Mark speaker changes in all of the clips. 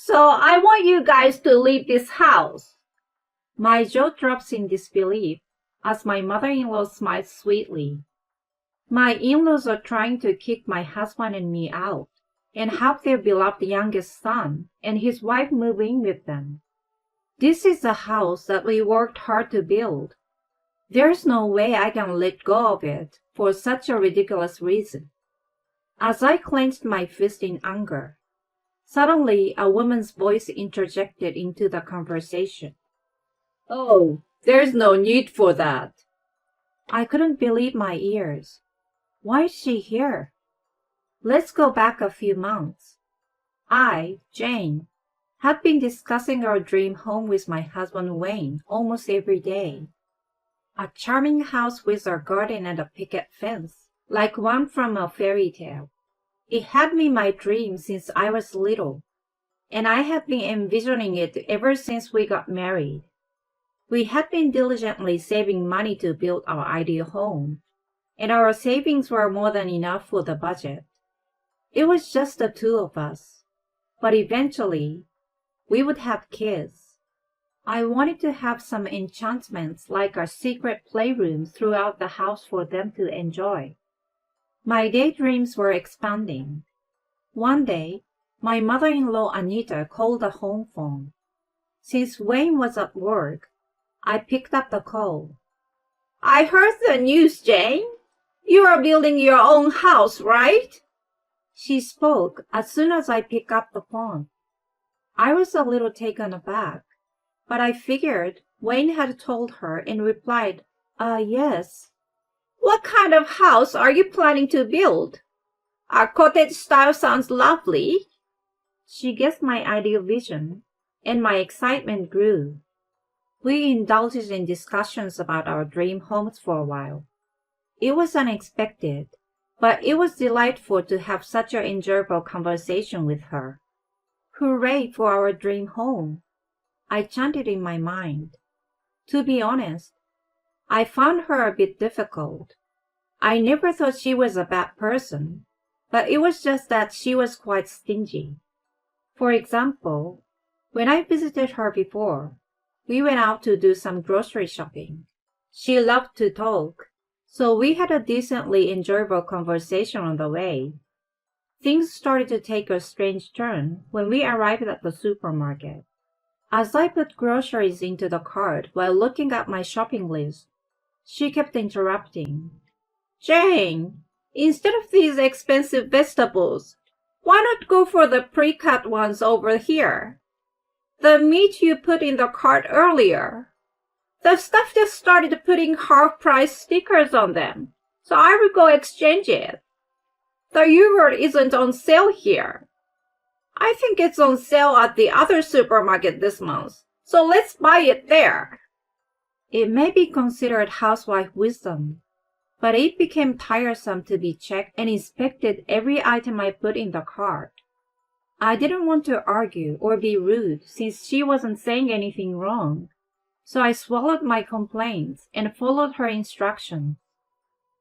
Speaker 1: So I want you guys to leave this house. My jaw drops in disbelief as my mother-in-law smiles sweetly. My in-laws are trying to kick my husband and me out and have their beloved youngest son and his wife move in with them. This is a house that we worked hard to build. There's no way I can let go of it for such a ridiculous reason. As I clenched my fist in anger, suddenly a woman's voice interjected into the conversation. Oh, there's no need for that. I couldn't believe my ears. Why is she here? Let's go back a few months. I, Jane, had been discussing our dream home with my husband Wayne almost every day. A charming house with a garden and a picket fence, like one from a fairy tale. It had been my dream since I was little, and I had been envisioning it ever since we got married. We had been diligently saving money to build our ideal home, and our savings were more than enough for the budget. It was just the two of us, but eventually, we would have kids. I wanted to have some enchantments like our secret playroom throughout the house for them to enjoy. My daydreams were expanding. One day, my mother-in-law Anita called the home phone. Since Wayne was at work, I picked up the call. I heard the news, Jane. You are building your own house, right? She spoke as soon as I picked up the phone. I was a little taken aback, but I figured Wayne had told her and replied, yes. What kind of house are you planning to build? Our cottage style sounds lovely. She guessed my ideal vision, and my excitement grew. We indulged in discussions about our dream homes for a while. It was unexpected, but it was delightful to have such an enjoyable conversation with her. Hooray for our dream home! I chanted in my mind. To be honest, I found her a bit difficult. I never thought she was a bad person, but it was just that she was quite stingy. For example, when I visited her before, we went out to do some grocery shopping. She loved to talk, so we had a decently enjoyable conversation on the way. Things started to take a strange turn when we arrived at the supermarket. As I put groceries into the cart while looking at my shopping list, she kept interrupting. Jane, instead of these expensive vegetables, why not go for the pre-cut ones over here? The meat you put in the cart earlier. The stuff just started putting half-price stickers on them, so I will go exchange it. The yogurt isn't on sale here. I think it's on sale at the other supermarket this month, so let's buy it there. It may be considered housewife wisdom, but it became tiresome to be checked and inspected every item I put in the cart. I didn't want to argue or be rude since she wasn't saying anything wrong, so I swallowed my complaints and followed her instructions.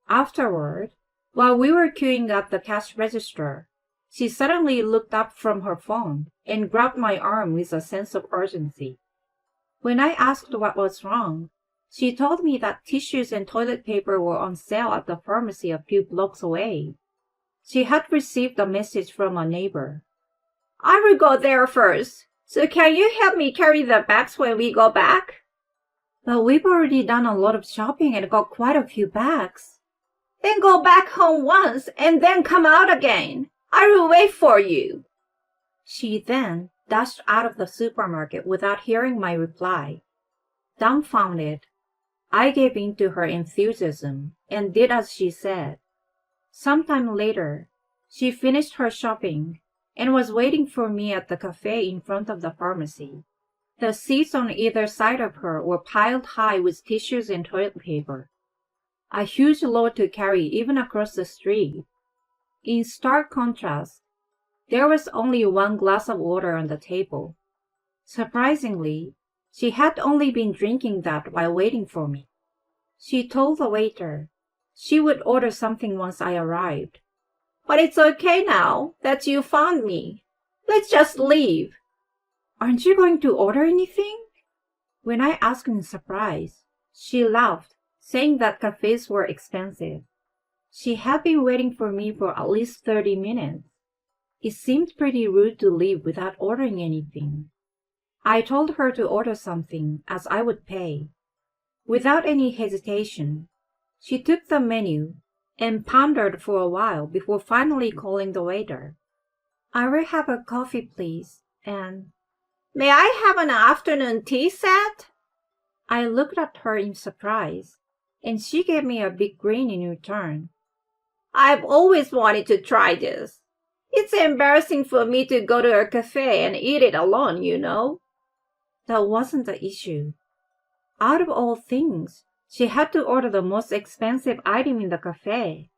Speaker 1: Afterward, while we were queuing at the cash register, she suddenly looked up from her phone and grabbed my arm with a sense of urgency. When I asked what was wrong, she told me that tissues and toilet paper were on sale at the pharmacy a few blocks away. She had received a message from a neighbor. I will go there first, so can you help me carry the bags when we go back? But we've already done a lot of shopping and got quite a few bags. Then go back home once and then come out again. I will wait for you. She then dashed out of the supermarket without hearing my reply. Dumbfounded, I gave in to her enthusiasm and did as she said. Sometime later, she finished her shopping and was waiting for me at the cafe in front of the pharmacy. The seats on either side of her were piled high with tissues and toilet paper. A huge load to carry even across the street. In stark contrast, there was only one glass of water on the table. Surprisingly, she had only been drinking that while waiting for me. She told the waiter she would order something once I arrived. But it's okay now that you found me. Let's just leave. Aren't you going to order anything? When I asked in surprise, she laughed, saying that cafes were expensive. She had been waiting for me for at least 30 minutes. It seemed pretty rude to leave without ordering anything. I told her to order something, as I would pay. Without any hesitation, she took the menu and pondered for a while before finally calling the waiter. I will have a coffee, please, and may I have an afternoon tea set? I looked at her in surprise, and she gave me a big grin in return. I've always wanted to try this. It's embarrassing for me to go to a cafe and eat it alone, you know. That wasn't the issue. Out of all things, she had to order the most expensive item in the cafe.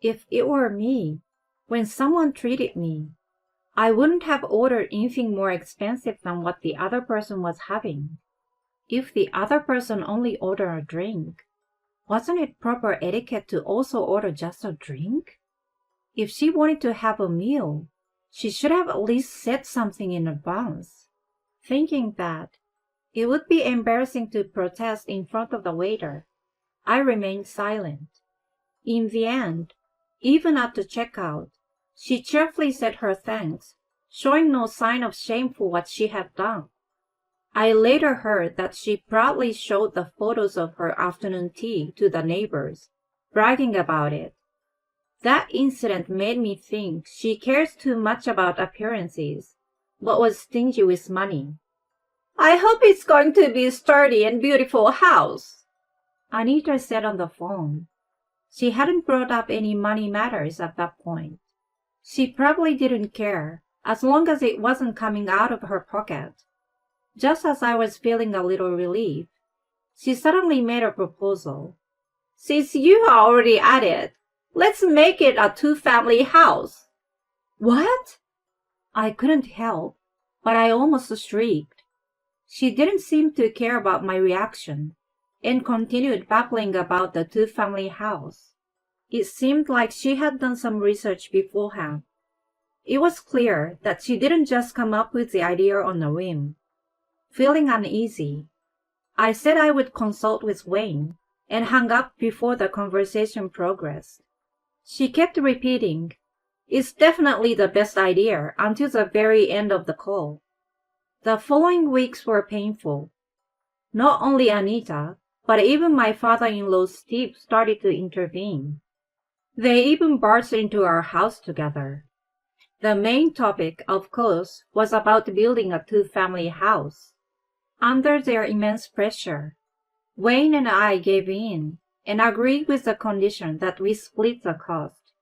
Speaker 1: If it were me, when someone treated me, I wouldn't have ordered anything more expensive than what the other person was having. If the other person only ordered a drink, wasn't it proper etiquette to also order just a drink? If she wanted to have a meal, she should have at least said something in advance. Thinking that it would be embarrassing to protest in front of the waiter, I remained silent. In the end, even at the checkout, she cheerfully said her thanks, showing no sign of shame for what she had done. I later heard that she proudly showed the photos of her afternoon tea to the neighbors, bragging about it. That incident made me think she cares too much about appearances, but was stingy with money. I hope it's going to be a sturdy and beautiful house, Anita said on the phone. She hadn't brought up any money matters at that point. She probably didn't care, as long as it wasn't coming out of her pocket. Just as I was feeling a little relief, she suddenly made a proposal. Since you are already at it, let's make it a two-family house. What? I couldn't help, but I almost shrieked. She didn't seem to care about my reaction, and continued babbling about the two-family house. It seemed like she had done some research beforehand. It was clear that she didn't just come up with the idea on a whim. Feeling uneasy, I said I would consult with Wayne, and hung up before the conversation progressed. She kept repeating, "It's definitely the best idea," until the very end of the call. The following weeks were painful. Not only Anita, but even my father-in-law Steve started to intervene. They even barged into our house together. The main topic, of course, was about building a two-family house. Under their immense pressure, Wayne and I gave in and agreed with the condition that we split the cost.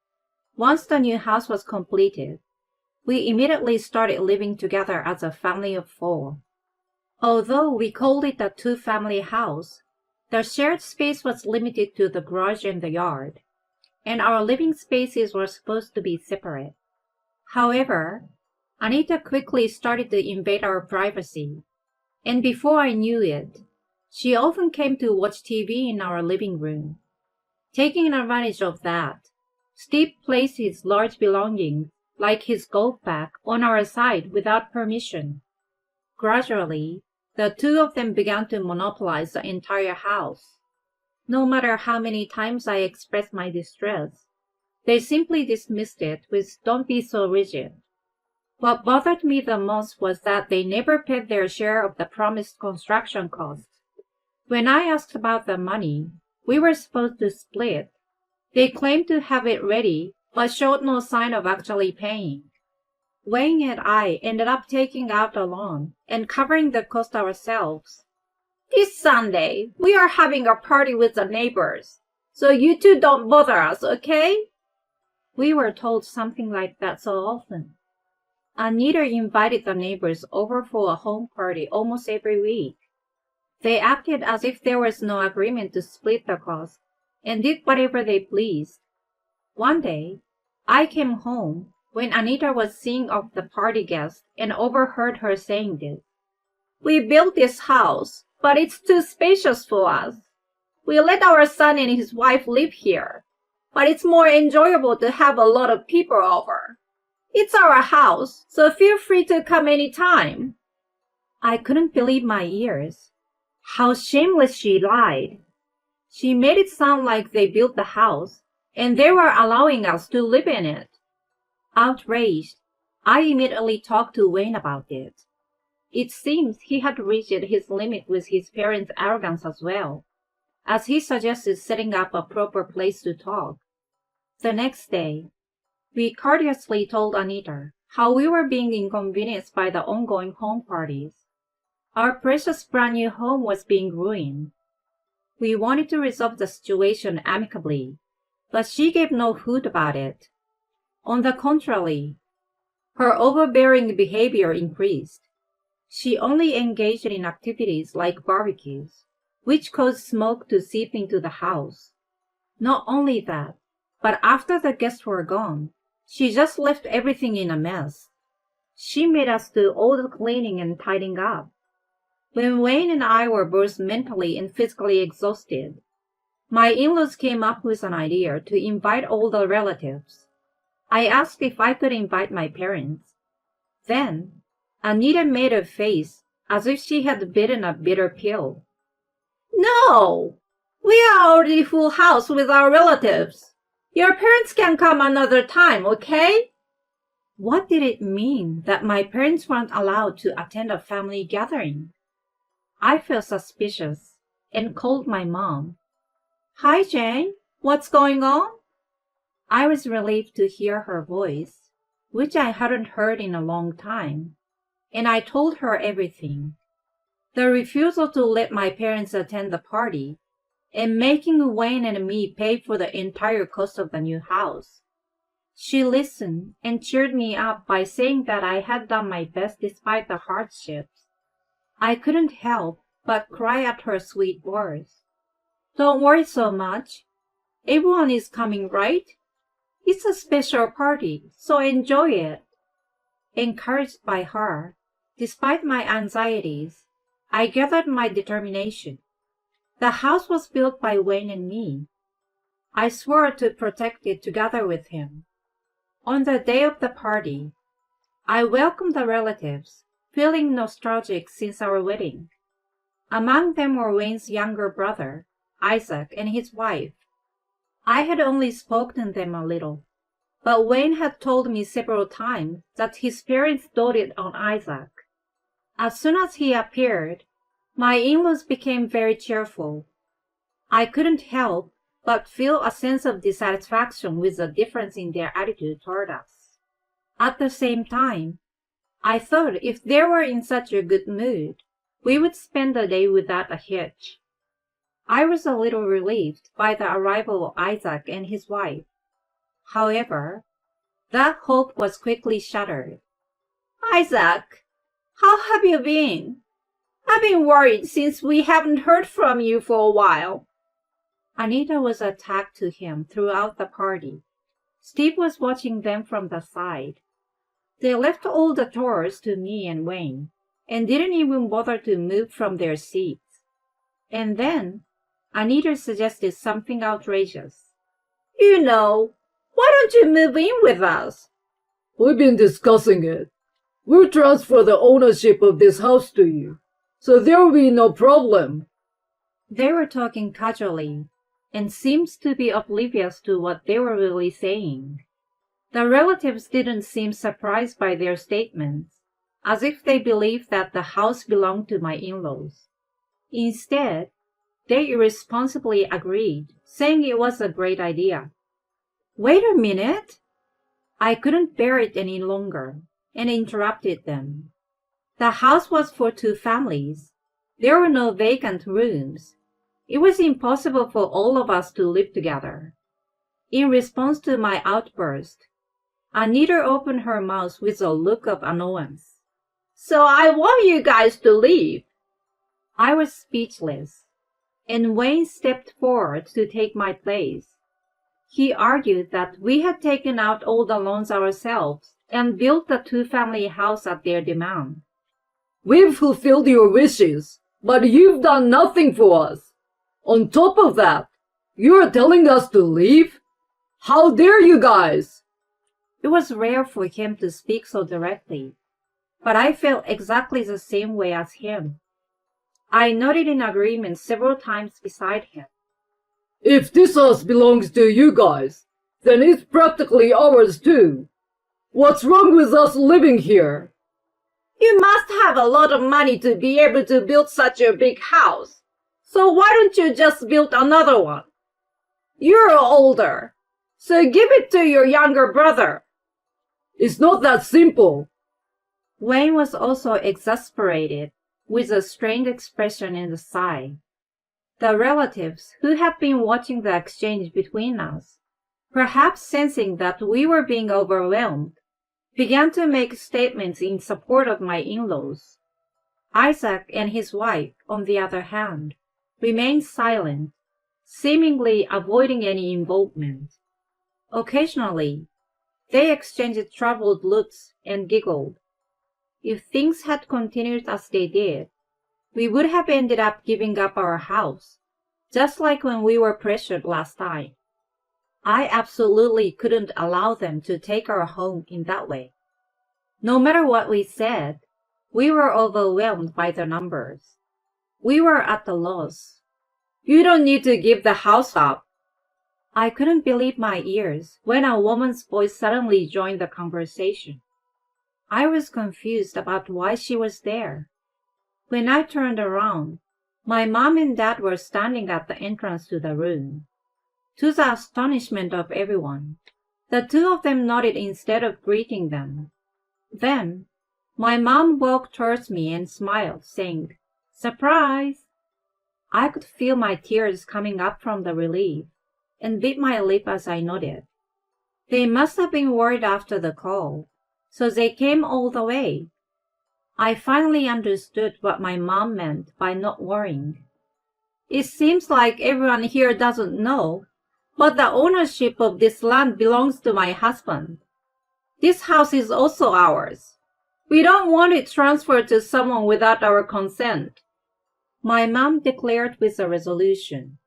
Speaker 1: Once the new house was completed, we immediately started living together as a family of 4. Although we called it a two-family house, the shared space was limited to the garage and the yard, and our living spaces were supposed to be separate. However, Anita quickly started to invade our privacy, and before I knew it, she often came to watch TV in our living room. Taking advantage of that, Steve placed his large belongings, like his golf bag, on our side without permission. Gradually, the two of them began to monopolize the entire house. No matter how many times I expressed my distress, they simply dismissed it with "Don't be so rigid." What bothered me the most was that they never paid their share of the promised construction costs. When I asked about the money we were supposed to split, they claimed to have it ready but showed no sign of actually paying. Wayne and I ended up taking out a loan and covering the cost ourselves. This Sunday, we are having a party with the neighbors, so you two don't bother us, okay? We were told something like that so often. Anita invited the neighbors over for a home party almost every week. They acted as if there was no agreement to split the cost and did whatever they pleased. One day, I came home when Anita was seeing off the party guests and overheard her saying this. We built this house, but it's too spacious for us. We let our son and his wife live here, but it's more enjoyable to have a lot of people over. It's our house, so feel free to come anytime. I couldn't believe my ears. How shameless she lied. She made it sound like they built the house, and they were allowing us to live in it. Outraged, I immediately talked to Wayne about it. It seems he had reached his limit with his parents' arrogance as well, as he suggested setting up a proper place to talk. The next day, we courteously told Anita how we were being inconvenienced by the ongoing home parties. Our precious brand new home was being ruined. We wanted to resolve the situation amicably, but she gave no hoot about it. On the contrary, her overbearing behavior increased. She only engaged in activities like barbecues, which caused smoke to seep into the house. Not only that, but after the guests were gone, she just left everything in a mess. She made us do all the cleaning and tidying up. When Wayne and I were both mentally and physically exhausted, my in-laws came up with an idea to invite all the relatives. I asked if I could invite my parents. Then, Anita made a face as if she had bitten a bitter pill. No! We are already full house with our relatives. Your parents can come another time, okay? What did it mean that my parents weren't allowed to attend a family gathering? I felt suspicious and called my mom. Hi, Jane. What's going on? I was relieved to hear her voice, which I hadn't heard in a long time, and I told her everything. The refusal to let my parents attend the party, and making Wayne and me pay for the entire cost of the new house. She listened and cheered me up by saying that I had done my best despite the hardships. I couldn't help but cry at her sweet words. Don't worry so much. Everyone is coming, right? It's a special party, so enjoy it. Encouraged by her, despite my anxieties, I gathered my determination. The house was built by Wayne and me. I swore to protect it together with him. On the day of the party, I welcomed the relatives, feeling nostalgic since our wedding. Among them were Wayne's younger brother, Isaac, and his wife. I had only spoken to them a little, but Wayne had told me several times that his parents doted on Isaac. As soon as he appeared, my in-laws became very cheerful. I couldn't help but feel a sense of dissatisfaction with the difference in their attitude toward us. At the same time, I thought if they were in such a good mood, we would spend the day without a hitch. I was a little relieved by the arrival of Isaac and his wife. However, that hope was quickly shattered. Isaac, how have you been? I've been worried since we haven't heard from you for a while. Anita was attacked to him throughout the party. Steve was watching them from the side. They left all the chores to me and Wayne, and didn't even bother to move from their seats. And then, Anita suggested something outrageous. You know, why don't you move in with us?
Speaker 2: We've been discussing it. We'll transfer the ownership of this house to you, so there will be no problem.
Speaker 1: They were talking casually, and seemed to be oblivious to what they were really saying. The relatives didn't seem surprised by their statements, as if they believed that the house belonged to my in-laws. Instead, they irresponsibly agreed, saying it was a great idea. Wait a minute! I couldn't bear it any longer, and interrupted them. The house was for 2 families. There were no vacant rooms. It was impossible for all of us to live together. In response to my outburst, Anita opened her mouth with a look of annoyance. So I want you guys to leave. I was speechless, and Wayne stepped forward to take my place. He argued that we had taken out all the loans ourselves and built the 2-family house at their demand.
Speaker 2: We've fulfilled your wishes, but you've done nothing for us. On top of that, you're telling us to leave? How dare you guys?
Speaker 1: It was rare for him to speak so directly. but I felt exactly the same way as him. I nodded in agreement several times beside him.
Speaker 2: If this house belongs to you guys, then it's practically ours too. What's wrong with us living here?
Speaker 1: You must have a lot of money to be able to build such a big house. So why don't you just build another one? You're older, so give it to your younger brother.
Speaker 2: It's not that simple.
Speaker 1: Wayne was also exasperated, with a strained expression in the sigh. The relatives, who had been watching the exchange between us, perhaps sensing that we were being overwhelmed, began to make statements in support of my in-laws. Isaac and his wife, on the other hand, remained silent, seemingly avoiding any involvement. Occasionally, they exchanged troubled looks and giggled. If things had continued as they did, we would have ended up giving up our house, just like when we were pressured last time. I absolutely couldn't allow them to take our home in that way. No matter what we said, we were overwhelmed by the numbers. We were at a loss. You don't need to give the house up. I couldn't believe my ears when a woman's voice suddenly joined the conversation. I was confused about why she was there. When I turned around, my mom and dad were standing at the entrance to the room. To the astonishment of everyone, the two of them nodded instead of greeting them. Then, my mom walked towards me and smiled, saying, "Surprise!" I could feel my tears coming up from the relief, and bit my lip as I nodded. They must have been worried after the call, so they came all the way. I finally understood what my mom meant by not worrying. It seems like everyone here doesn't know, but the ownership of this land belongs to my husband. This house is also ours. We don't want it transferred to someone without our consent, my mom declared with a resolution.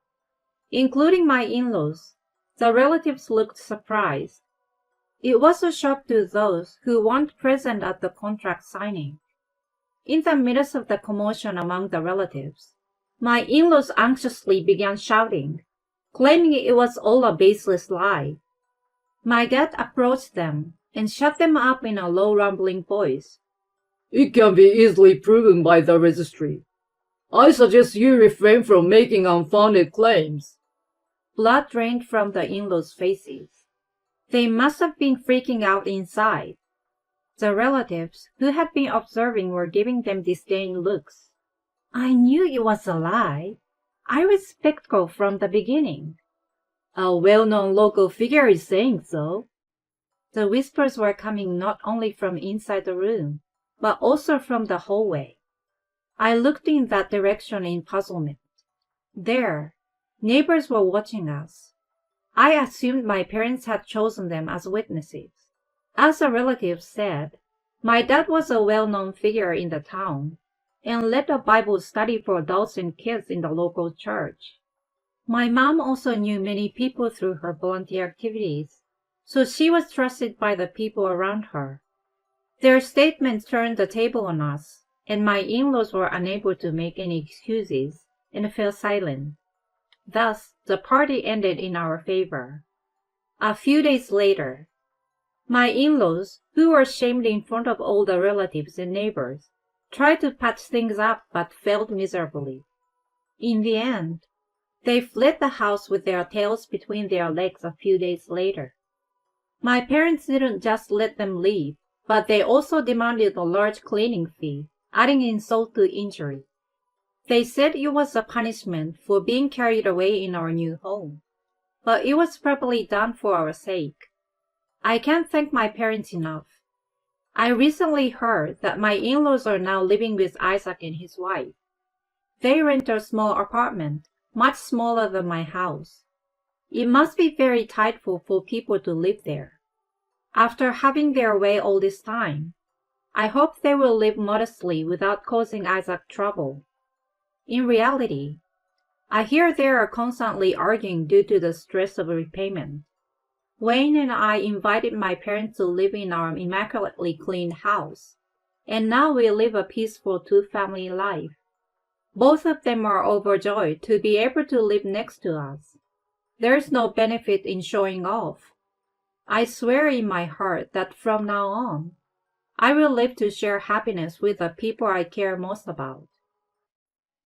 Speaker 1: Including my in-laws, the relatives looked surprised. It was a shock to those who weren't present at the contract signing. In the midst of the commotion among the relatives, my in-laws anxiously began shouting, claiming it was all a baseless lie. My dad approached them and shut them up in a low rumbling voice.
Speaker 2: It can be easily proven by the registry. I suggest you refrain from making unfounded claims.
Speaker 1: Blood drained from the in-laws' faces. They must have been freaking out inside. The relatives who had been observing were giving them disdain looks. I knew it was a lie. I was skeptical from the beginning. A well-known local figure is saying so. The whispers were coming not only from inside the room, but also from the hallway. I looked in that direction in puzzlement. There, neighbors were watching us. I assumed my parents had chosen them as witnesses. As a relative said, my dad was a well-known figure in the town and led a Bible study for adults and kids in the local church. My mom also knew many people through her volunteer activities, so she was trusted by the people around her. Their statements turned the table on us, and my in-laws were unable to make any excuses and fell silent. Thus, the party ended in our favor. A few days later, my in-laws, who were shamed in front of all the relatives and neighbors, tried to patch things up but failed miserably. In the end, they fled the house with their tails between their legs a few days later. My parents didn't just let them leave, but they also demanded a large cleaning fee, adding insult to injury. They said it was a punishment for being carried away in our new home, but it was probably done for our sake. I can't thank my parents enough. I recently heard that my in-laws are now living with Isaac and his wife. They rent a small apartment, much smaller than my house. It must be very tightful for people to live there. After having their way all this time, I hope they will live modestly without causing Isaac trouble. In reality, I hear they are constantly arguing due to the stress of repayment. Wayne and I invited my parents to live in our immaculately clean house. and now we live a peaceful two-family life. Both of them are overjoyed to be able to live next to us. There's no benefit in showing off. I swear in my heart that from now on, I will live to share happiness with the people I care most about.